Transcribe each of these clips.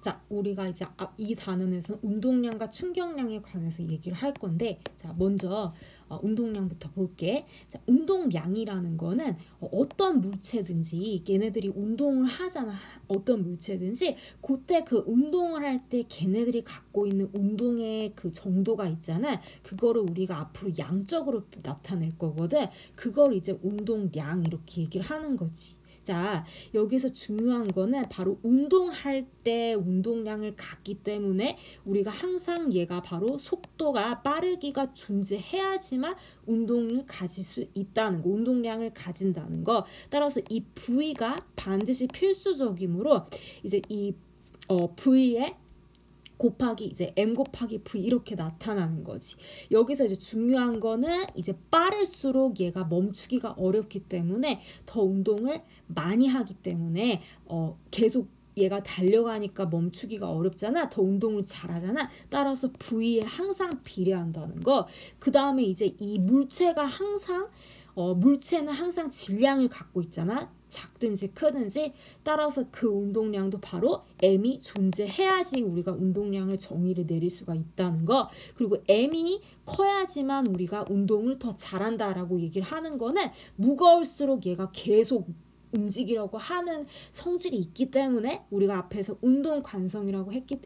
자, 우리가 이제 이 단원에서는 운동량과 충격량에 관해서 얘기를 할 건데, 자, 먼저 운동량부터 볼게. 자, 운동량이라는 거는 어떤 물체든지 걔네들이 운동을 하잖아. 어떤 물체든지 그때 그 운동을 할 때 걔네들이 갖고 있는 운동의 그 정도가 있잖아. 그거를 우리가 앞으로 양적으로 나타낼 거거든. 그걸 이제 운동량 이렇게 얘기를 하는 거지. 자, 여기서 중요한 거는 바로 운동할 때 운동량을 갖기 때문에 우리가 항상 얘가 바로 속도가 빠르기가 존재해야지만 운동을 가질 수 있다는 거, 운동량을 가진다는 거. 따라서 이 V가 반드시 필수적이므로 이제 이 V의 곱하기 이제 M 곱하기 V 이렇게 나타나는 거지. 여기서 이제 중요한 거는 이제 빠를수록 얘가 멈추기가 어렵기 때문에 더 운동을 많이 하기 때문에 계속 얘가 달려가니까 멈추기가 어렵잖아. 더 운동을 잘하잖아. 따라서 V에 항상 비례한다는 거. 그 다음에 이제 이 물체가 항상 물체는 항상 질량을 갖고 있잖아. 작든지 크든지. 따라서 그 운동량도 바로 M이 존재해야지 우리가 운동량을 정의를 내릴 수가 있다는 거. 그리고 M이 커야지만 우리가 운동을 더 잘한다라고 얘기를 하는 거는 무거울수록 얘가 계속 움직이려고 하는 성질이 있기 때문에 우리가 앞에서 운동 관성이라고 했기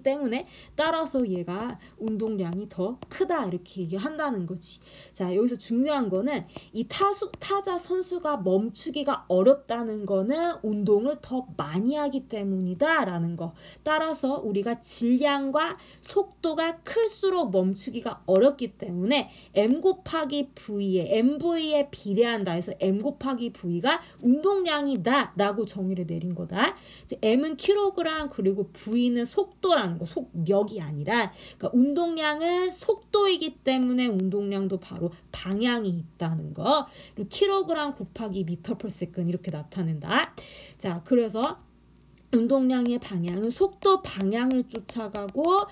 때문에 따라서 얘가 운동량이 더 크다 이렇게 얘기를 한다는 거지. 자, 여기서 중요한 거는 이 타자 선수가 멈추기가 어렵다는 거는 운동을 더 많이 하기 때문이다 라는 거. 따라서 우리가 질량과 속도가 클수록 멈추기가 어렵기 때문에 M 곱하기 V에 MV에 비례한다 해서 M 곱하기 V가 운동량이다 라고 정의를 내린 거다. M은 킬로그램 그리고 V는 속도라는 거, 속력이 아니라 그러니까 운동량은 속도이기 때문에 운동량도 바로 방향이 있다는 거. 그리고 킬로그램 곱하기 미터 per second 이렇게 나타낸다. 자, 그래서 운동량의 방향은 속도 방향을 쫓아가고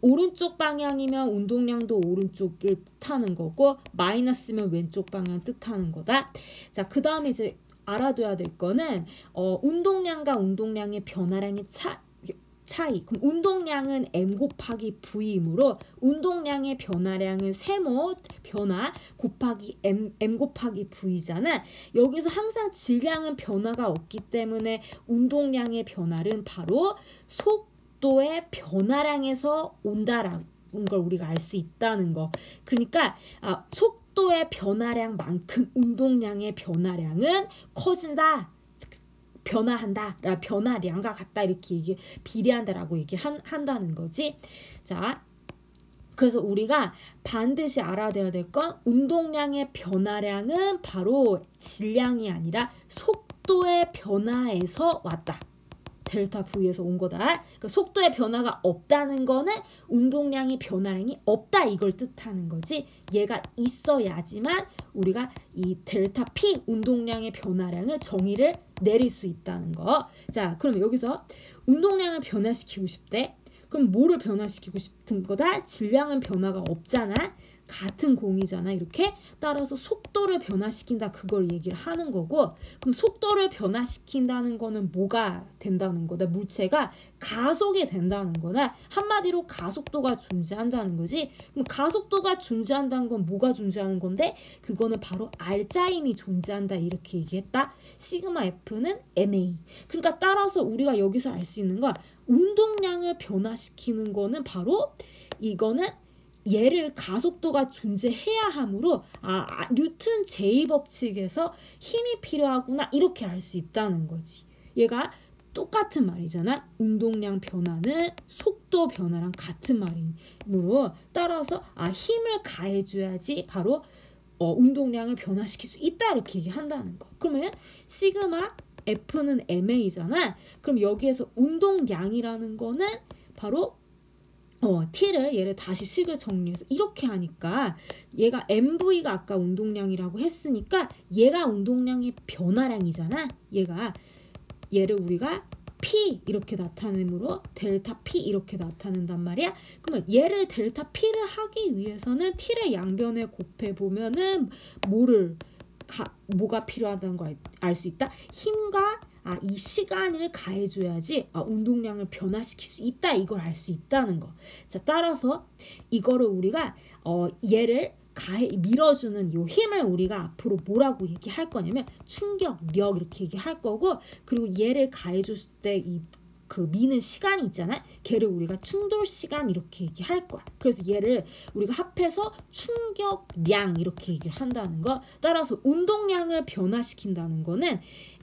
오른쪽 방향이면 운동량도 오른쪽을 뜻하는 거고 마이너스면 왼쪽 방향을 뜻하는 거다. 자, 그 다음에 이제 알아둬야 될 거는 운동량과 운동량의 변화량의 차이. 그럼 운동량은 M 곱하기 V이므로 운동량의 변화량은 세모 변화 곱하기 M 곱하기 V잖아. 여기서 항상 질량은 변화가 없기 때문에 운동량의 변화는 바로 속도의 변화량에서 온다라는 걸 우리가 알 수 있다는 거. 그러니까 속도의 변화량만큼 운동량의 변화량은 커진다. 변화한다, 변화량과 같다 이렇게 비례한다라고 한다는 거지. 자, 그래서 우리가 반드시 알아둬야 될 건 운동량의 변화량은 바로 질량이 아니라 속도의 변화에서 왔다. 델타 V에서 온 거다. 그러니까 속도의 변화가 없다는 거는 운동량의 변화량이 없다 이걸 뜻하는 거지. 얘가 있어야지만 우리가 이 델타 P 운동량의 변화량을 정의를 내릴 수 있다는 거. 자, 그럼 여기서 운동량을 변화시키고 싶대. 그럼 뭐를 변화시키고 싶은 거다? 질량은 변화가 없잖아. 같은 공이잖아. 이렇게 따라서 속도를 변화시킨다 그걸 얘기를 하는 거고, 그럼 속도를 변화시킨다는 거는 뭐가 된다는 거다? 물체가 가속이 된다는 거나 한마디로 가속도가 존재한다는 거지. 그럼 가속도가 존재한다는 건 뭐가 존재하는 건데? 그거는 바로 R자임이 존재한다 이렇게 얘기했다. 시그마 F는 MA. 그러니까 따라서 우리가 여기서 알 수 있는 건 운동량을 변화시키는 거는 바로 이거는 얘를 가속도가 존재해야 하므로 뉴턴 제2법칙에서 힘이 필요하구나 이렇게 알 수 있다는 거지. 얘가 똑같은 말이잖아. 운동량 변화는 속도 변화랑 같은 말이므로 따라서 힘을 가해줘야지 바로 운동량을 변화시킬 수 있다 이렇게 얘기한다는 거. 그러면 시그마 F는 MA잖아. 그럼 여기에서 운동량이라는 거는 바로 T를 얘를 다시 식을 정리해서 이렇게 하니까 얘가 MV가 아까 운동량이라고 했으니까 얘가 운동량의 변화량이잖아. 얘를 우리가 P 이렇게 나타내므로 델타 P 이렇게 나타낸단 말이야. 그러면 얘를 델타 P를 하기 위해서는 T를 양변에 곱해보면은 뭐가 필요하다는 걸 알 수 있다? 힘과 이 시간을 가해줘야지 운동량을 변화시킬 수 있다, 이걸 알 수 있다는 거. 자, 따라서 이거를 우리가 얘를 밀어주는 요 힘을 우리가 앞으로 뭐라고 얘기할 거냐면 충격력 이렇게 얘기할 거고, 그리고 얘를 가해줬을 때 그 미는 시간이 있잖아. 걔를 우리가 충돌 시간 이렇게 얘기할 거야. 그래서 얘를 우리가 합해서 충격량 이렇게 얘기를 한다는 거. 따라서 운동량을 변화시킨다는 거는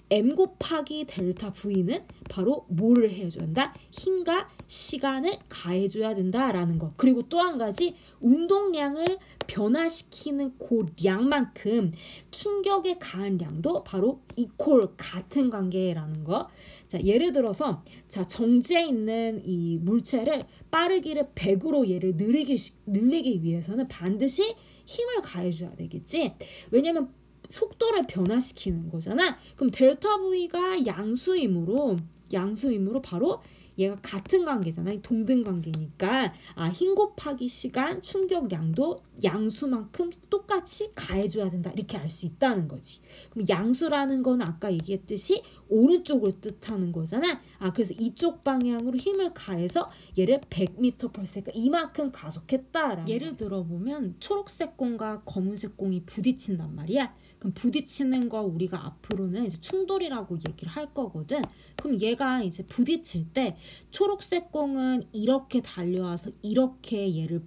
m 곱하기 델타 v는 바로 뭐를 해줘야 된다? 힘과 시간을 가해줘야 된다라는 거. 그리고 또 한 가지, 운동량을 변화시키는 그 량만큼 충격에 가한 량도 바로 이퀄 같은 관계라는 거. 자, 예를 들어서 정지에 있는 이 물체를 빠르기를 100으로 얘를 늘리기 위해서는 반드시 힘을 가해줘야 되겠지. 왜냐면 속도를 변화시키는 거잖아. 그럼 델타 V가 양수이므로 바로 얘가 같은 관계잖아. 동등 관계니까 힘 곱하기 시간, 충격량도 양수만큼 똑같이 가해줘야 된다. 이렇게 알 수 있다는 거지. 그럼 양수라는 건 아까 얘기했듯이 오른쪽을 뜻하는 거잖아. 그래서 이쪽 방향으로 힘을 가해서 얘를 100m/s 이만큼 가속했다. 예를 들어보면 초록색 공과 검은색 공이 부딪힌단 말이야. 그럼 부딪히는 거 우리가 앞으로는 이제 충돌이라고 얘기를 할 거거든. 그럼 얘가 이제 부딪힐 때 초록색 공은 이렇게 달려와서 이렇게 얘를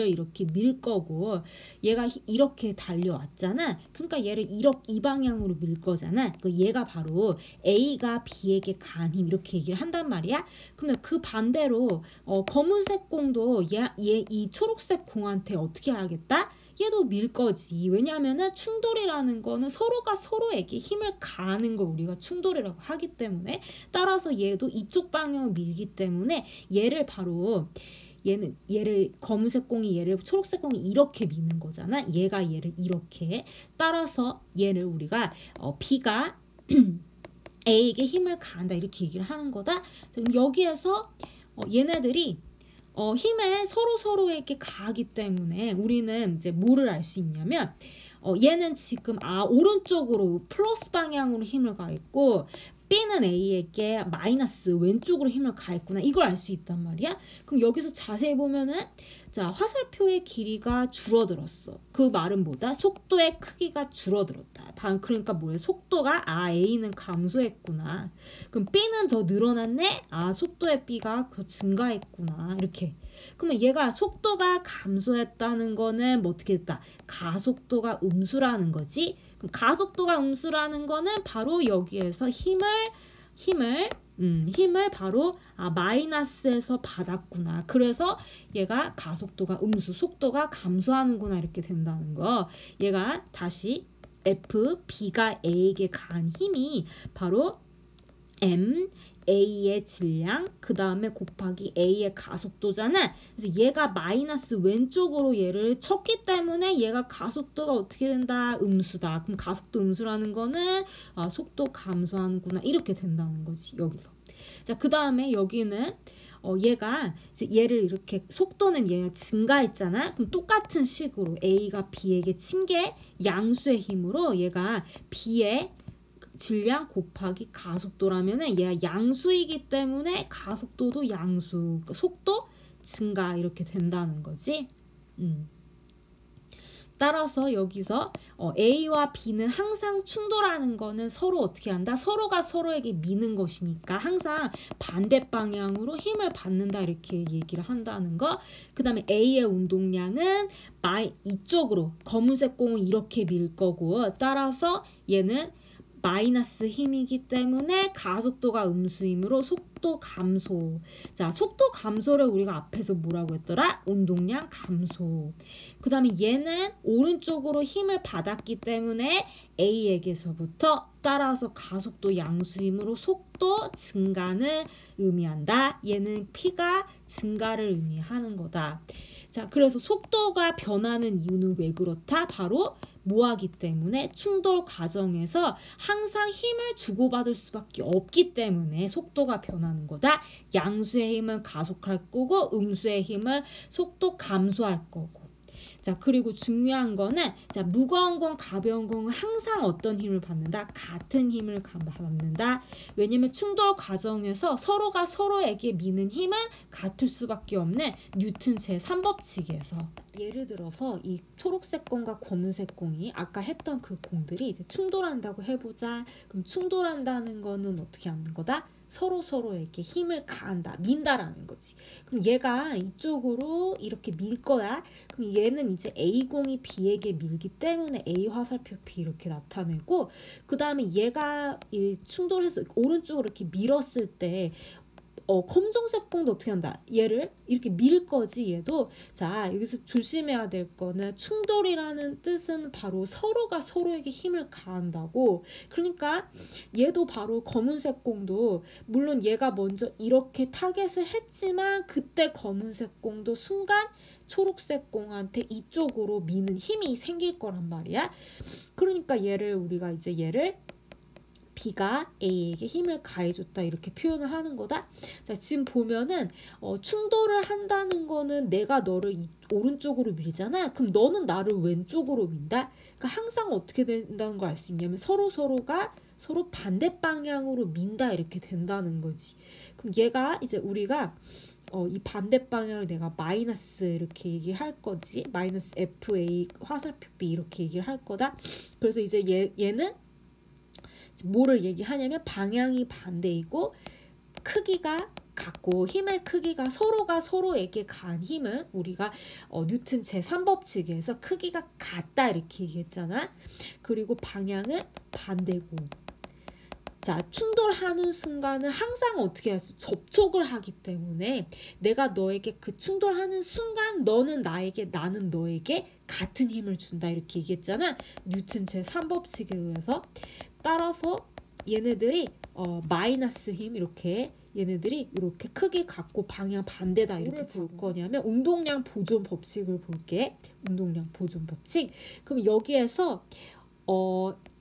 이렇게 밀 거고, 얘가 이렇게 달려왔잖아. 그러니까 얘를 이 방향으로 밀 거잖아. 얘가 바로 A가 B에게 가한 힘 이렇게 얘기를 한단 말이야. 그러면 그 반대로 검은색 공도 이 초록색 공한테 어떻게 하겠다? 얘도 밀 거지. 왜냐하면 충돌이라는 거는 서로가 서로에게 힘을 가하는 걸 우리가 충돌이라고 하기 때문에, 따라서 얘도 이쪽 방향을 밀기 때문에 얘를 검은색 공이 얘를 초록색 공이 이렇게 미는 거잖아. 얘가 얘를 이렇게. 따라서 얘를 우리가 B가 A에게 힘을 가한다 이렇게 얘기를 하는 거다. 그럼 여기에서 얘네들이 힘에 서로에게 가하기 때문에 우리는 이제 뭐를 알 수 있냐면 얘는 지금 오른쪽으로 플러스 방향으로 힘을 가했고, B는 A에게 마이너스 왼쪽으로 힘을 가했구나. 이걸 알 수 있단 말이야. 그럼 여기서 자세히 보면은 화살표의 길이가 줄어들었어. 그 말은 뭐다? 속도의 크기가 줄어들었다. 그러니까 뭐예요? 속도가 A는 감소했구나. 그럼 B는 더 늘어났네? 속도의 B가 더 증가했구나. 이렇게. 그러면 얘가 속도가 감소했다는 거는 뭐 어떻게 됐다? 가속도가 음수라는 거지. 그럼 가속도가 음수라는 거는 바로 여기에서 힘을 바로 마이너스에서 받았구나. 그래서 얘가 가속도가 음수, 속도가 감소하는구나 이렇게 된다는 거. 얘가 다시 F, B가 A에게 가한 힘이 바로 M, A의 질량, 그 다음에 곱하기 A의 가속도잖아. 그래서 얘가 마이너스 왼쪽으로 얘를 쳤기 때문에 얘가 가속도가 어떻게 된다? 음수다. 그럼 가속도 음수라는 거는 속도 감소하는구나. 이렇게 된다는 거지, 여기서. 자, 그 다음에 여기는 얘가 이제 얘를 이렇게 속도는 얘가 증가했잖아. 그럼 똑같은 식으로 A가 B에게 친 게 양수의 힘으로 얘가 B의 질량 곱하기 가속도라면은 얘가 양수이기 때문에 가속도도 양수, 그러니까 속도 증가 이렇게 된다는 거지. 따라서 여기서 A와 B는 항상 충돌하는 거는 서로 어떻게 한다? 서로가 서로에게 미는 것이니까 항상 반대 방향으로 힘을 받는다 이렇게 얘기를 한다는 거. 그 다음에 A의 운동량은 이쪽으로 검은색 공은 이렇게 밀 거고, 따라서 얘는 마이너스 힘이기 때문에 가속도가 음수이므로 속도 감소. 자, 속도 감소를 우리가 앞에서 뭐라고 했더라? 운동량 감소. 그 다음에 얘는 오른쪽으로 힘을 받았기 때문에 A에게서부터 따라서 가속도 양수이므로 속도 증가는 의미한다. 얘는 P가 증가를 의미하는 거다. 자, 그래서 속도가 변하는 이유는 왜 그렇다? 바로 뭐하기 때문에 충돌 과정에서 항상 힘을 주고받을 수밖에 없기 때문에 속도가 변하는 거다. 양수의 힘은 가속할 거고 음수의 힘은 속도 감소할 거고. 자, 그리고 중요한 거는 자, 무거운 건 가벼운 건 항상 어떤 힘을 받는다? 같은 힘을 받는다. 왜냐면 충돌 과정에서 서로가 서로에게 미는 힘은 같을 수밖에 없는 뉴튼 제3법칙에서 예를 들어서 이 초록색 공과 검은색 공이 아까 했던 그 공들이 이제 충돌한다고 해보자. 그럼 충돌한다는 거는 어떻게 하는 거다? 서로에게 힘을 가한다, 민다라는 거지. 그럼 얘가 이쪽으로 이렇게 밀 거야. 그럼 얘는 이제 A공이 B에게 밀기 때문에 A 화살표 B 이렇게 나타내고, 그 다음에 얘가 이 충돌해서 오른쪽으로 이렇게 밀었을 때 검정색 공도 어떻게 한다? 얘를 이렇게 밀 거지, 얘도. 자, 여기서 조심해야 될 거는 충돌이라는 뜻은 바로 서로가 서로에게 힘을 가한다고. 그러니까 얘도 바로 검은색 공도 물론 얘가 먼저 이렇게 타겟을 했지만 그때 검은색 공도 순간 초록색 공한테 이쪽으로 미는 힘이 생길 거란 말이야. 그러니까 우리가 이제 얘를 B가 A에게 힘을 가해줬다 이렇게 표현을 하는 거다. 자, 지금 보면은 충돌을 한다는 거는 내가 너를 오른쪽으로 밀잖아. 그럼 너는 나를 왼쪽으로 민다. 그러니까 항상 어떻게 된다는 걸 알 수 있냐면 서로가 서로 반대 방향으로 민다 이렇게 된다는 거지. 그럼 얘가 이제 우리가 이 반대 방향을 내가 마이너스 이렇게 얘기할 거지. 마이너스 FA 화살표 B 이렇게 얘기를 할 거다. 그래서 이제 얘는 뭐를 얘기하냐면 방향이 반대이고 크기가 같고 힘의 크기가 서로가 서로에게 가한 힘은 우리가 뉴튼 제3법칙에서 크기가 같다 이렇게 얘기했잖아. 그리고 방향은 반대고. 자, 충돌하는 순간은 항상 어떻게 할 수? 접촉을 하기 때문에 내가 너에게 그 충돌하는 순간 너는 나에게 나는 너에게 같은 힘을 준다 이렇게 얘기했잖아. 뉴튼 제3법칙에 의해서. 따라서 얘네들이 마이너스 힘 이렇게 얘네들이 이렇게 크기 같고 방향 반대다 이렇게 볼 거냐면 운동량 보존 법칙을 볼게. 운동량 보존 법칙. 그럼 여기에서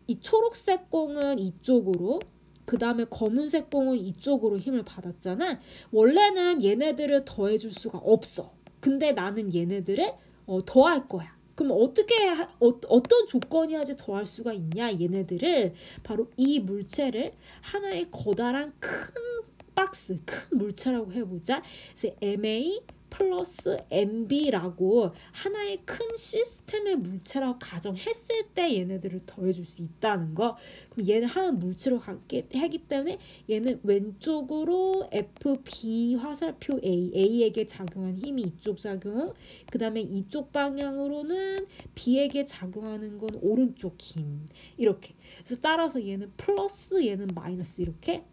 이 초록색 공은 이쪽으로 그 다음에 검은색 공은 이쪽으로 힘을 받았잖아. 원래는 얘네들을 더해줄 수가 없어. 근데 나는 얘네들을 더할 거야. 그럼 어떤 조건이어야지 더할 수가 있냐? 얘네들을 바로 이 물체를 하나의 거다란 큰 박스, 큰 물체라고 해보자. 그래서 MA 플러스 MB라고 하나의 큰 시스템의 물체라고 가정했을 때 얘네들을 더해줄 수 있다는 거. 그럼 얘는 하나의 물체로 하기 때문에 얘는 왼쪽으로 FB 화살표 A에게 작용한 힘이 이쪽 작용, 그 다음에 이쪽 방향으로는 B에게 작용하는 건 오른쪽 힘. 이렇게. 그래서 따라서 얘는 플러스, 얘는 마이너스 이렇게.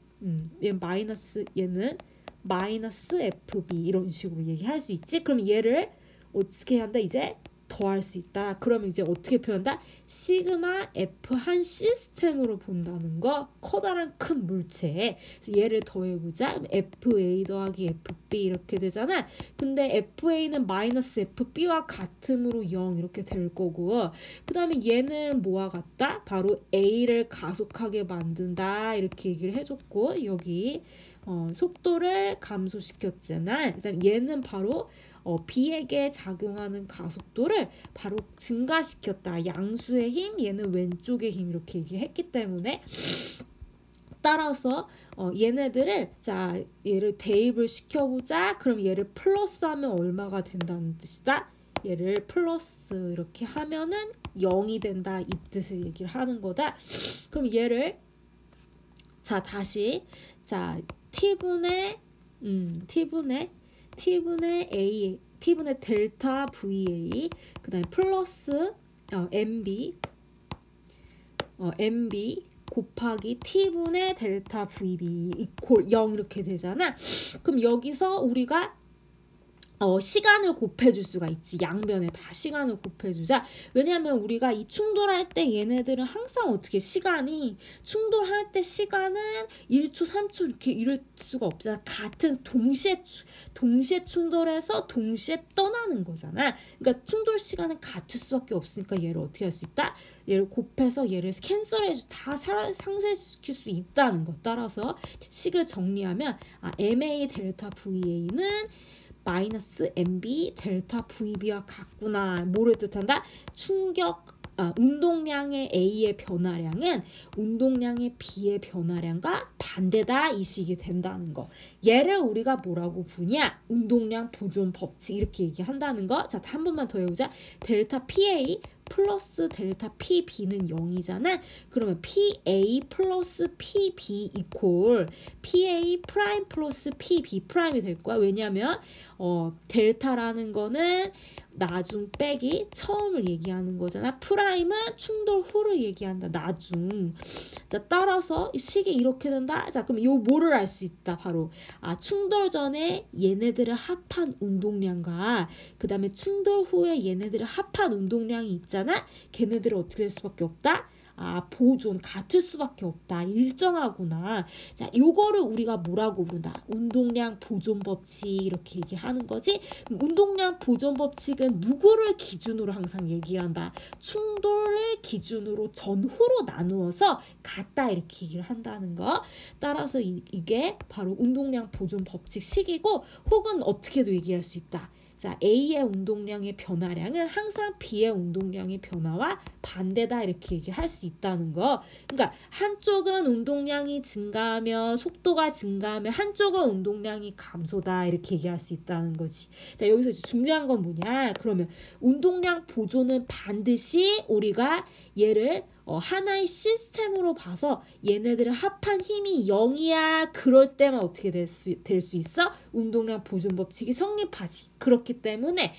얘는 마이너스, 얘는 마이너스 FB 이런 식으로 얘기할 수 있지. 그럼 얘를 어떻게 한다? 이제 더할 수 있다. 그러면 이제 어떻게 표현한다? 시그마 F 한 시스템으로 본다는 거. 커다란 큰 물체. 그래서 얘를 더해보자. FA 더하기 FB 이렇게 되잖아. 근데 FA는 마이너스 FB와 같음으로 0 이렇게 될 거고, 그 다음에 얘는 뭐와 같다? 바로 A를 가속하게 만든다 이렇게 얘기를 해줬고, 여기 속도를 감소시켰잖아. 그다음 얘는 바로 B에게 작용하는 가속도를 바로 증가시켰다. 양수의 힘, 얘는 왼쪽의 힘 이렇게 얘기했기 때문에 따라서 얘네들을 자 얘를 대입을 시켜보자. 그럼 얘를 플러스하면 얼마가 된다는 뜻이다. 얘를 플러스 이렇게 하면은 0이 된다 이 뜻을 얘기를 하는 거다. 그럼 얘를 자 다시 자 T분의 A, T분의 델타 VA, 그 다음에 플러스 MB 곱하기 T분의 델타 VB 이퀄 0 이렇게 되잖아. 그럼 여기서 우리가 시간을 곱해줄 수가 있지. 양변에 다 시간을 곱해주자. 왜냐하면 우리가 이 충돌할 때 얘네들은 항상 어떻게 충돌할 때 시간은 1초, 3초 이렇게 이럴 수가 없잖아. 같은 동시에 충돌해서 동시에 떠나는 거잖아. 그러니까 충돌 시간은 같을 수밖에 없으니까 얘를 어떻게 할 수 있다? 얘를 곱해서 얘를 캔슬해서 다 상쇄시킬 수 있다는 것. 따라서 식을 정리하면 MA 델타 VA는 마이너스 mb 델타 vb와 같구나. 뭐를 뜻한다? 운동량의 A의 변화량은 운동량의 B의 변화량과 반대다 이 식이 된다는 거. 얘를 우리가 뭐라고 부르냐? 운동량 보존 법칙 이렇게 얘기한다는 거. 자, 한 번만 더 해보자. 델타 PA 플러스 델타 PB는 0이잖아. 그러면 PA 플러스 PB 이퀄 PA 프라임 플러스 PB 프라임이 될 거야. 왜냐면 델타라는 거는 나중 빼기 처음을 얘기하는 거잖아. 프라임은 충돌 후를 얘기한다. 나중. 자, 따라서 이 식이 이렇게 된다. 자, 그럼 요 뭐를 알 수 있다. 바로 충돌 전에 얘네들을 합한 운동량과 그 다음에 충돌 후에 얘네들을 합한 운동량이 있잖아. 걔네들은 어떻게 될 수밖에 없다? 보존 같을 수밖에 없다. 일정하구나. 자, 요거를 우리가 뭐라고 부른다? 운동량 보존 법칙 이렇게 얘기하는 거지. 운동량 보존 법칙은 누구를 기준으로 항상 얘기한다? 충돌을 기준으로 전후로 나누어서 같다 이렇게 얘기를 한다는 거. 따라서 이게 바로 운동량 보존 법칙식이고 혹은 어떻게도 얘기할 수 있다. 자, A의 운동량의 변화량은 항상 B의 운동량의 변화와 반대다 이렇게 얘기할 수 있다는 거. 그러니까 한쪽은 운동량이 증가하면 속도가 증가하면 한쪽은 운동량이 감소다 이렇게 얘기할 수 있다는 거지. 자, 여기서 이제 중요한 건 뭐냐? 그러면 운동량 보존은 반드시 우리가 얘를 하나의 시스템으로 봐서 얘네들을 합한 힘이 0이야. 그럴 때만 어떻게 될 수 있어? 운동량 보존 법칙이 성립하지. 그렇기 때문에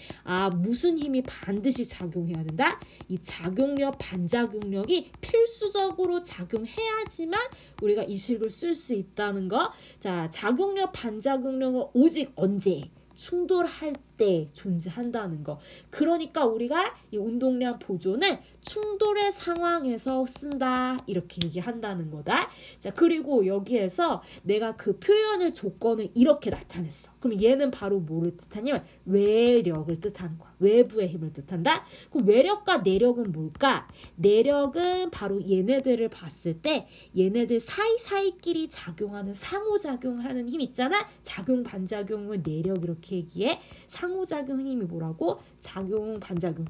무슨 힘이 반드시 작용해야 된다? 이 작용력, 반작용력이 필수적으로 작용해야지만 우리가 이 식을 쓸 수 있다는 거. 자, 작용력, 반작용력은 오직 언제? 충돌할 때 존재한다는 거. 그러니까 우리가 이 운동량 보존을 충돌의 상황에서 쓴다 이렇게 얘기한다는 거다. 자, 그리고 여기에서 내가 그 표현을 조건을 이렇게 나타냈어. 그럼 얘는 바로 뭐를 뜻하냐면 외력을 뜻하는 거야. 외부의 힘을 뜻한다. 그럼 외력과 내력은 뭘까? 내력은 바로 얘네들을 봤을 때 얘네들 사이사이끼리 작용하는 상호작용하는 힘 있잖아. 작용 반작용을 내력 이렇게 얘기해. 상호작용 힘이 뭐라고? 작용 반작용.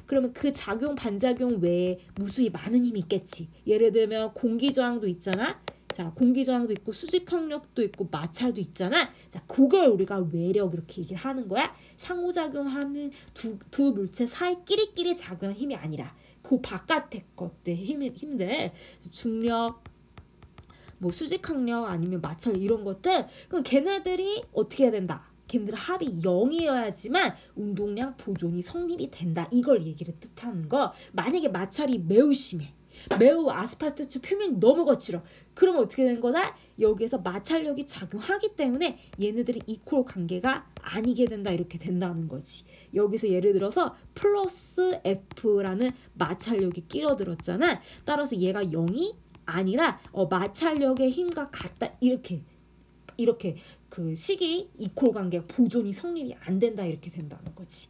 그러면 그 작용 반작용 외에 무수히 많은 힘이 있겠지. 예를 들면 공기저항도 있잖아. 자, 공기저항도 있고 수직항력도 있고 마찰도 있잖아. 자, 그걸 우리가 외력 이렇게 얘기를 하는 거야. 상호작용하는 두 물체 사이 끼리끼리 작용하는 힘이 아니라 그 바깥의 것들 힘들 중력 뭐 수직항력 아니면 마찰 이런 것들. 그럼 걔네들이 어떻게 해야 된다? 걔네들 합이 0이어야지만 운동량 보존이 성립이 된다. 이걸 얘기를 뜻하는 거. 만약에 마찰이 매우 심해. 매우 아스팔트 표면이 너무 거칠어. 그러면 어떻게 되는 거다? 여기에서 마찰력이 작용하기 때문에 얘네들이 이퀄 관계가 아니게 된다. 이렇게 된다는 거지. 여기서 예를 들어서 플러스 F라는 마찰력이 끼어들었잖아. 따라서 얘가 0이 아니라 마찰력의 힘과 같다. 이렇게 그 식이 이퀄 관계 보존이 성립이 안 된다. 이렇게 된다는 거지.